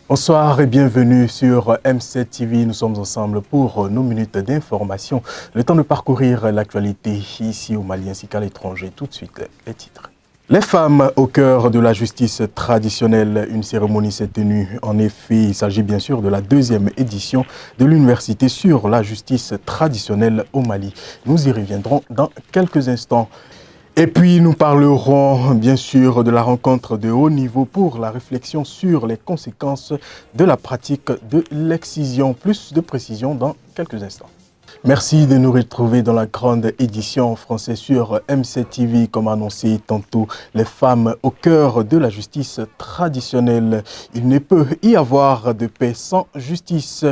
Bonsoir et bienvenue sur M7 TV. Nous sommes ensemble pour nos minutes d'information. Le temps de parcourir l'actualité ici au Mali ainsi qu'à l'étranger. Tout de suite, les titres. Les femmes au cœur de la justice traditionnelle. Une cérémonie s'est tenue. En effet, il s'agit bien sûr de la deuxième édition de l'université sur la justice traditionnelle au Mali. Nous y reviendrons dans quelques instants. Et puis nous parlerons bien sûr de la rencontre de haut niveau pour la réflexion sur les conséquences de la pratique de l'excision. Plus de précision dans quelques instants. Merci de nous retrouver dans la grande édition en français sur M7 TV. Comme annoncé tantôt, les femmes au cœur de la justice traditionnelle. Il ne peut y avoir de paix sans justice.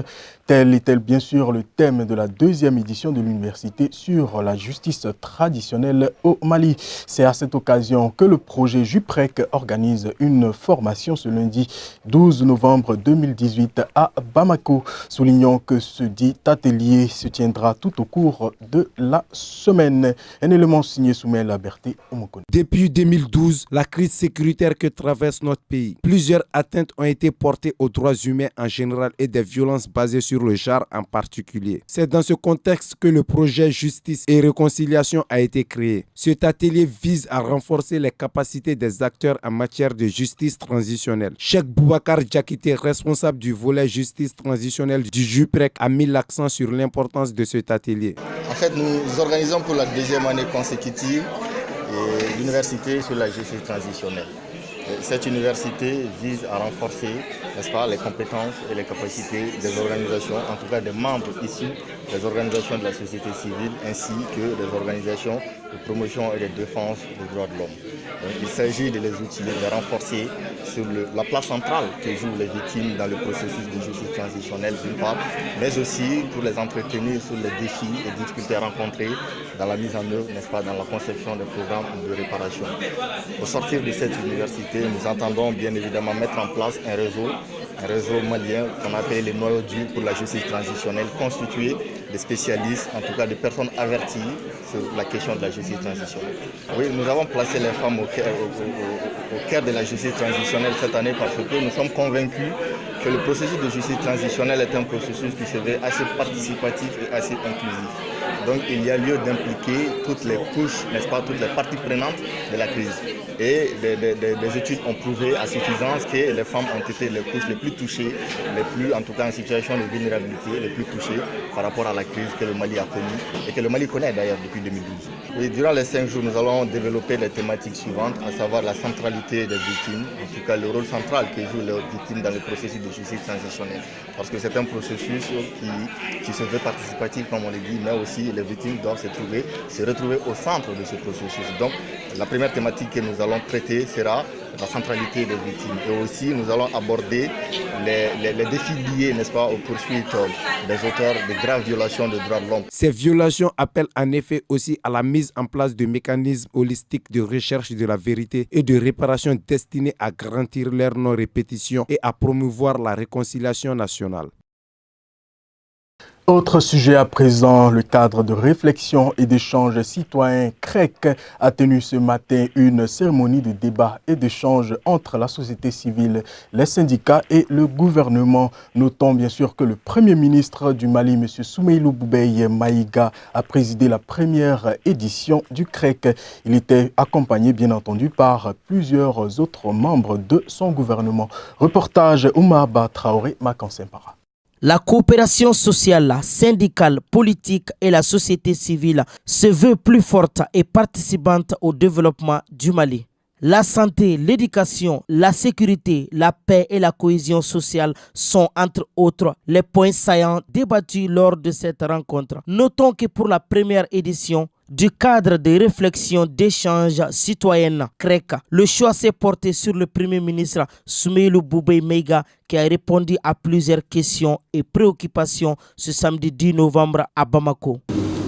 Tel est bien sûr le thème de la deuxième édition de l'université sur la justice traditionnelle au Mali. C'est à cette occasion que le projet JUPREC organise une formation ce lundi 12 novembre 2018 à Bamako. Soulignons que ce dit atelier se tiendra tout au cours de la semaine. Un élément signé Soumel Berté Omokone. Depuis 2012, la crise sécuritaire que traverse notre pays, plusieurs atteintes ont été portées aux droits humains en général et des violences basées sur le genre en particulier. C'est dans ce contexte que le projet Justice et Réconciliation a été créé. Cet atelier vise à renforcer les capacités des acteurs en matière de justice transitionnelle. Cheikh Boubacar Diakité, responsable du volet justice transitionnelle du JUPREC, a mis l'accent sur l'importance de cet atelier. En fait, nous organisons pour la deuxième année consécutive l'université sur la justice transitionnelle. Cette université vise à renforcer, n'est-ce pas, les compétences et les capacités des organisations, en tout cas des membres issus des organisations de la société civile ainsi que des organisations de promotion et de défense des droits de l'homme. Il s'agit de les outiller, de les renforcer sur la place centrale que jouent les victimes dans le processus de justice transitionnelle d'une part, mais aussi pour les entretenir sur les défis et difficultés rencontrées dans la mise en œuvre, n'est-ce pas, dans la conception des programmes de réparation. Au sortir de cette université, nous entendons bien évidemment mettre en place un réseau malien qu'on appelle les noyaux durs pour la justice transitionnelle, constitué de spécialistes, en tout cas de personnes averties sur la question de la justice transitionnelle. Oui, nous avons placé les femmes au cœur de la justice transitionnelle cette année parce que nous sommes convaincus que le processus de justice transitionnelle est un processus qui se veut assez participatif et assez inclusif. Donc il y a lieu d'impliquer toutes les couches, n'est-ce pas, toutes les parties prenantes de la crise. Et des études ont prouvé à suffisance que les femmes ont été les couches les plus touchées, les plus, en tout cas en situation de vulnérabilité, les plus touchées par rapport à la crise que le Mali a connue et que le Mali connaît d'ailleurs depuis 2012. Et durant les 5 jours, nous allons développer les thématiques suivantes, à savoir la centralité des victimes, en tout cas le rôle central que jouent les victimes dans le processus de justice transitionnelle. Parce que c'est un processus qui se veut participatif, comme on l'a dit, mais aussi les victimes doivent se retrouver au centre de ce processus. Donc, la première thématique que nous allons traiter sera la centralité des victimes. Et aussi, nous allons aborder les défis liés, n'est-ce pas, aux poursuites des auteurs de graves violations des droits de l'homme. Ces violations appellent en effet aussi à la mise en place de mécanismes holistiques de recherche de la vérité et de réparation destinés à garantir leur non-répétition et à promouvoir la réconciliation nationale. Autre sujet à présent, le cadre de réflexion et d'échange citoyen CREC a tenu ce matin une cérémonie de débat et d'échange entre la société civile, les syndicats et le gouvernement. Notons bien sûr que le Premier ministre du Mali, M. Soumeylou Boubeye Maïga, a présidé la première édition du CREC. Il était accompagné bien entendu par plusieurs autres membres de son gouvernement. Reportage Oumar Ba Traoré, Makan Sempara. La coopération sociale, syndicale, politique et la société civile se veut plus forte et participante au développement du Mali. La santé, l'éducation, la sécurité, la paix et la cohésion sociale sont entre autres les points saillants débattus lors de cette rencontre. Notons que pour la première édition du cadre de réflexion d'échange citoyenne CREC, le choix s'est porté sur le Premier ministre Soumeylou Boubeye Maïga qui a répondu à plusieurs questions et préoccupations ce samedi 10 novembre à Bamako.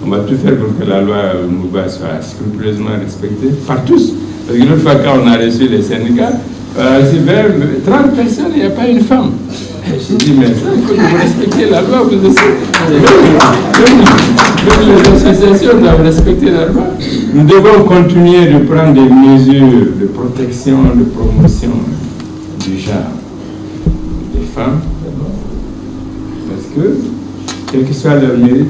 On va tout faire pour que la loi Mouba soit scrupuleusement respectée par tous. Parce qu'une fois quand on a reçu les syndicats, c'est vers 30 personnes, il n'y a pas une femme. J'ai dit, mais ça, il faut que vous respectiez la loi, vous aussi. Même les associations doivent respecter la loi. Nous devons continuer de prendre des mesures de protection, de promotion du genre des femmes, d'abord. Parce que, quel que soit leur mérite,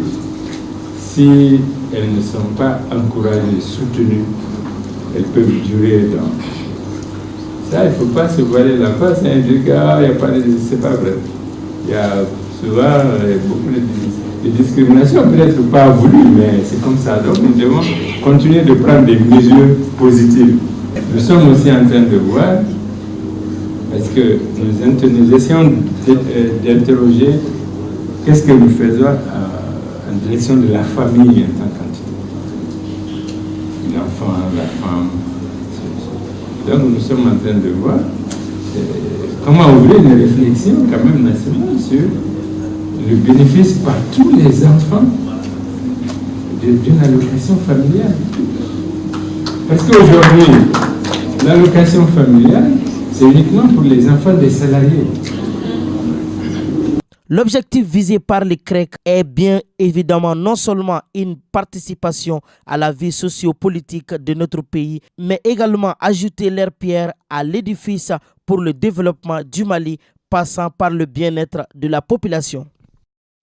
si elles ne sont pas encouragées, soutenues, elles peuvent durer dans... Ça, il ne faut pas se voiler la face et dire que c'est pas vrai. Il y a souvent beaucoup de discrimination, peut-être pas voulues, mais c'est comme ça. Donc nous devons continuer de prendre des mesures positives. Nous sommes aussi en train de voir, parce que nous essayons d'interroger qu'est-ce que nous faisons en direction de la famille en tant qu'entité. L'enfant, la femme. Donc nous sommes en train de voir comment ouvrir une réflexion quand même nationale sur le bénéfice par tous les enfants d'une allocation familiale. Parce qu'aujourd'hui, l'allocation familiale, c'est uniquement pour les enfants des salariés. L'objectif visé par les CREC est bien évidemment non seulement une participation à la vie sociopolitique de notre pays, mais également ajouter leur pierre à l'édifice pour le développement du Mali, passant par le bien-être de la population.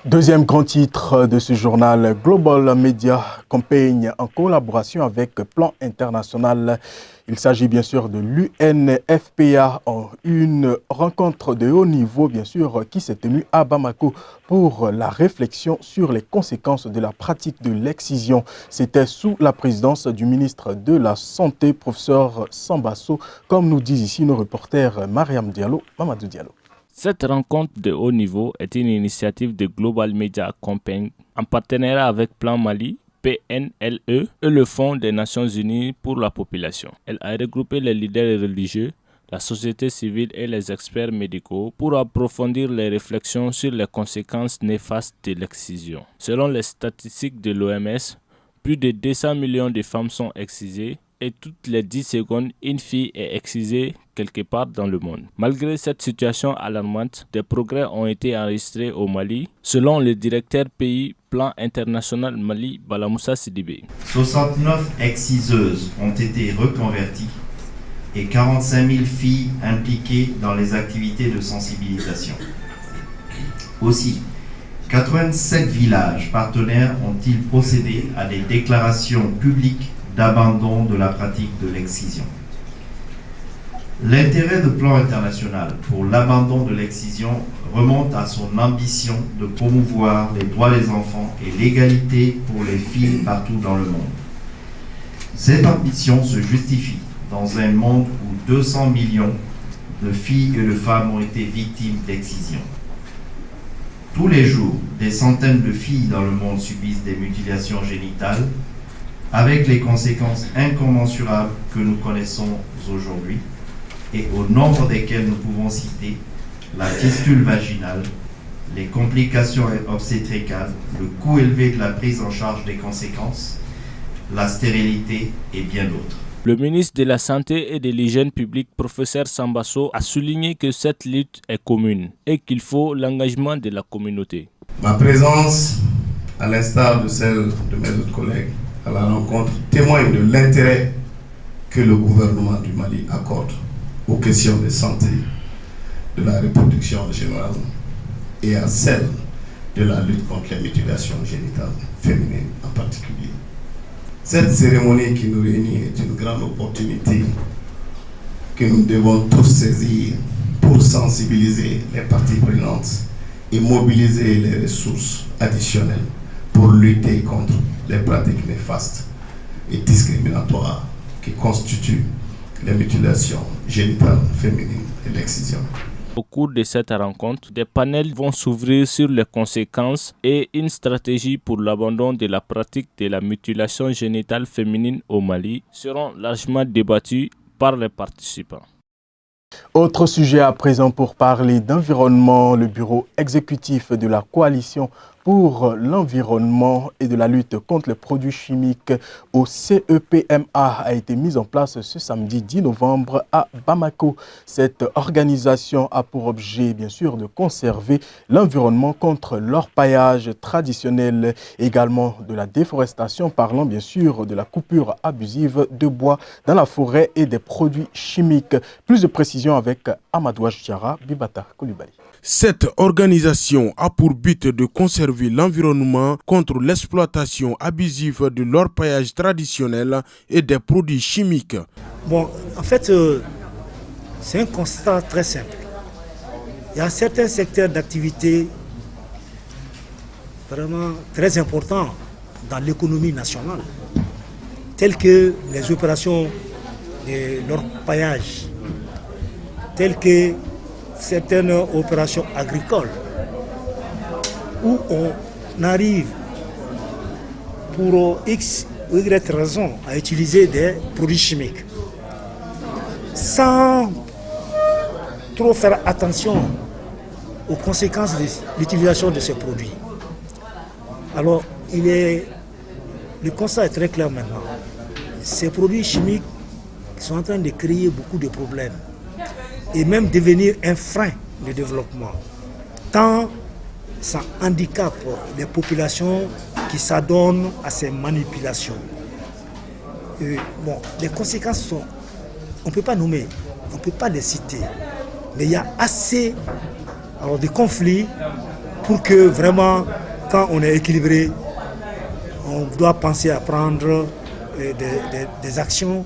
Deuxième grand titre de ce journal, Global Media Campaign en collaboration avec Plan International. Il s'agit bien sûr de l'UNFPA, une rencontre de haut niveau bien sûr qui s'est tenue à Bamako pour la réflexion sur les conséquences de la pratique de l'excision. C'était sous la présidence du ministre de la Santé, professeur Sambasso, comme nous disent ici nos reporters Mariam Diallo, Mamadou Diallo. Cette rencontre de haut niveau est une initiative de Global Media Campaign en partenariat avec Plan Mali, PNLE et le Fonds des Nations Unies pour la population. Elle a regroupé les leaders religieux, la société civile et les experts médicaux pour approfondir les réflexions sur les conséquences néfastes de l'excision. Selon les statistiques de l'OMS, plus de 200 millions de femmes sont excisées et toutes les 10 secondes, une fille est excisée quelque part dans le monde. Malgré cette situation alarmante, des progrès ont été enregistrés au Mali, selon le directeur pays Plan International Mali, Balamoussa Sidibé. 69 exciseuses ont été reconverties et 45 000 filles impliquées dans les activités de sensibilisation. Aussi, 87 villages partenaires ont-ils procédé à des déclarations publiques d'abandon de la pratique de l'excision. L'intérêt de Plan International pour l'abandon de l'excision remonte à son ambition de promouvoir les droits des enfants et l'égalité pour les filles partout dans le monde. Cette ambition se justifie dans un monde où 200 millions de filles et de femmes ont été victimes d'excision. Tous les jours, des centaines de filles dans le monde subissent des mutilations génitales, avec les conséquences incommensurables que nous connaissons aujourd'hui, et au nombre desquelles nous pouvons citer la fistule vaginale, les complications obstétricales, le coût élevé de la prise en charge des conséquences, la stérilité et bien d'autres. Le ministre de la Santé et de l'Hygiène publique, professeur Sambasso, a souligné que cette lutte est commune et qu'il faut l'engagement de la communauté. Ma présence, à l'instar de celle de mes autres collègues, à la rencontre témoigne de l'intérêt que le gouvernement du Mali accorde aux questions de santé, de la reproduction en général et à celle de la lutte contre les mutilations génitales féminines en particulier. Cette cérémonie qui nous réunit est une grande opportunité que nous devons tous saisir pour sensibiliser les parties prenantes et mobiliser les ressources additionnelles pour lutter contre les pratiques néfastes et discriminatoires qui constituent les mutilations génitales féminines et l'excision. Au cours de cette rencontre, des panels vont s'ouvrir sur les conséquences et une stratégie pour l'abandon de la pratique de la mutilation génitale féminine au Mali seront largement débattus par les participants. Autre sujet à présent pour parler d'environnement, le bureau exécutif de la coalition pour l'environnement et de la lutte contre les produits chimiques au CEPMA a été mise en place ce samedi 10 novembre à Bamako. Cette organisation a pour objet, bien sûr, de conserver l'environnement contre l'orpaillage traditionnel, également de la déforestation, parlant bien sûr de la coupure abusive de bois dans la forêt et des produits chimiques. Plus de précisions avec Amadouaj Tiara, Bibata Koulibaly. Cette organisation a pour but de conserver l'environnement contre l'exploitation abusive de l'orpaillage traditionnel et des produits chimiques. Bon, en fait, c'est un constat très simple. Il y a certains secteurs d'activité vraiment très importants dans l'économie nationale, tels que les opérations de l'orpaillage, telles que certaines opérations agricoles, où on arrive pour X ou Y raison à utiliser des produits chimiques, sans trop faire attention aux conséquences de l'utilisation de ces produits. Alors, le constat est très clair maintenant. Ces produits chimiques sont en train de créer beaucoup de problèmes et même devenir un frein de développement, tant ça handicape les populations qui s'adonnent à ces manipulations. Les conséquences sont, on ne peut pas nommer, on ne peut pas les citer, mais il y a assez de conflits pour que vraiment, quand on est équilibré, on doit penser à prendre des actions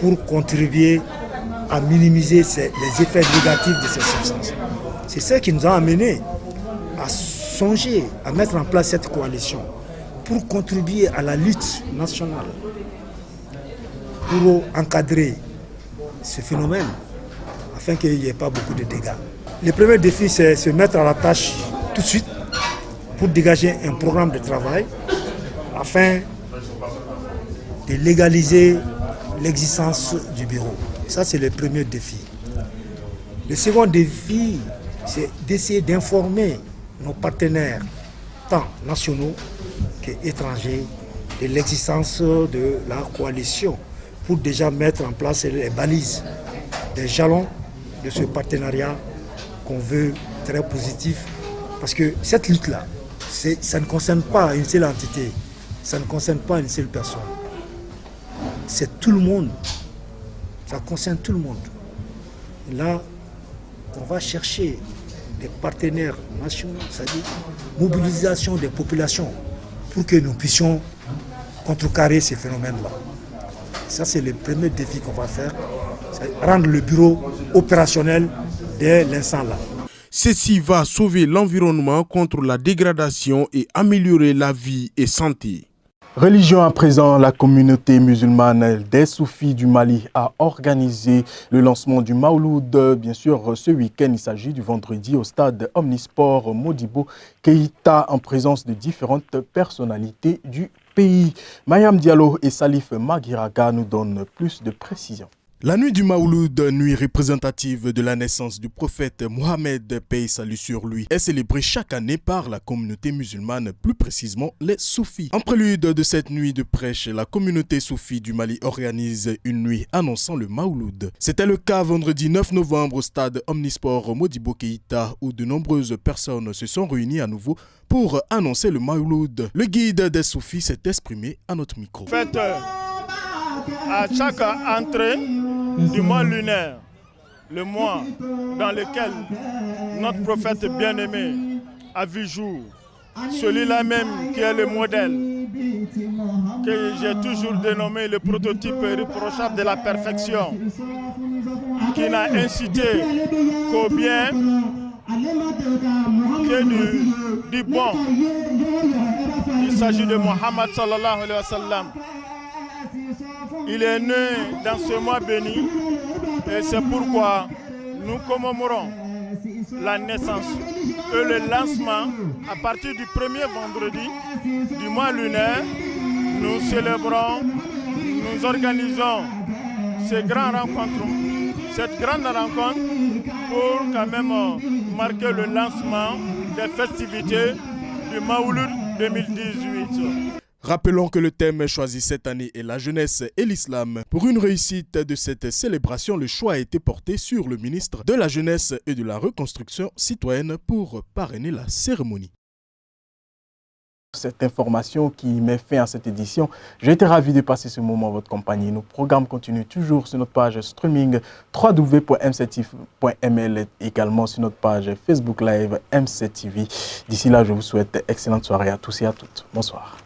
pour contribuer à minimiser les effets négatifs de ces substances. C'est ce qui nous a amenés à songer, à mettre en place cette coalition pour contribuer à la lutte nationale, pour encadrer ce phénomène afin qu'il n'y ait pas beaucoup de dégâts. Le premier défi, c'est se mettre à la tâche tout de suite pour dégager un programme de travail afin de légaliser l'existence du bureau. Ça, c'est le premier défi. Le second défi, c'est d'essayer d'informer nos partenaires, tant nationaux qu'étrangers, de l'existence de la coalition pour déjà mettre en place les balises, des jalons de ce partenariat qu'on veut très positif. Parce que cette lutte-là, ça ne concerne pas une seule entité, ça ne concerne pas une seule personne. C'est tout le monde. Ça concerne tout le monde. Et là, on va chercher des partenaires nationaux, c'est-à-dire mobilisation des populations pour que nous puissions contrecarrer ces phénomènes-là. Ça, c'est le premier défi qu'on va faire, c'est rendre le bureau opérationnel dès l'instant là. Ceci va sauver l'environnement contre la dégradation et améliorer la vie et santé. Religion à présent, la communauté musulmane des Soufis du Mali a organisé le lancement du Mawloud. Bien sûr, ce week-end, il s'agit du vendredi au stade Omnisport Modibo Keïta en présence de différentes personnalités du pays. Mayam Diallo et Salif Maghiraga nous donnent plus de précisions. La nuit du Mawloud, nuit représentative de la naissance du prophète Mohammed, paix et salut sur lui, est célébrée chaque année par la communauté musulmane, plus précisément les soufis. En prélude de cette nuit de prêche, la communauté soufie du Mali organise une nuit annonçant le Mawloud. C'était le cas vendredi 9 novembre au stade Omnisport Modibo Keïta où de nombreuses personnes se sont réunies à nouveau pour annoncer le Mawloud. Le guide des soufis s'est exprimé à notre micro. Faites à chaque entrée du mois lunaire, le mois dans lequel notre prophète bien-aimé a vu jour, celui-là même qui est le modèle, que j'ai toujours dénommé le prototype irréprochable de la perfection, qui n'a incité qu'au bien, que du bon. Il s'agit de Mohammed sallallahu alayhi wa sallam. Il est né dans ce mois béni et c'est pourquoi nous commémorons la naissance et le lancement à partir du premier vendredi du mois lunaire. Nous célébrons, nous organisons cette grande rencontre pour quand même marquer le lancement des festivités du Maouloud 2018. Rappelons que le thème choisi cette année est la jeunesse et l'islam. Pour une réussite de cette célébration, le choix a été porté sur le ministre de la Jeunesse et de la Reconstruction citoyenne pour parrainer la cérémonie. Cette information qui met fin à cette édition. J'ai été ravi de passer ce moment en votre compagnie. Nos programmes continuent toujours sur notre page streaming www.mctv.ml et également sur notre page Facebook Live MCTV. D'ici là, je vous souhaite excellente soirée à tous et à toutes. Bonsoir.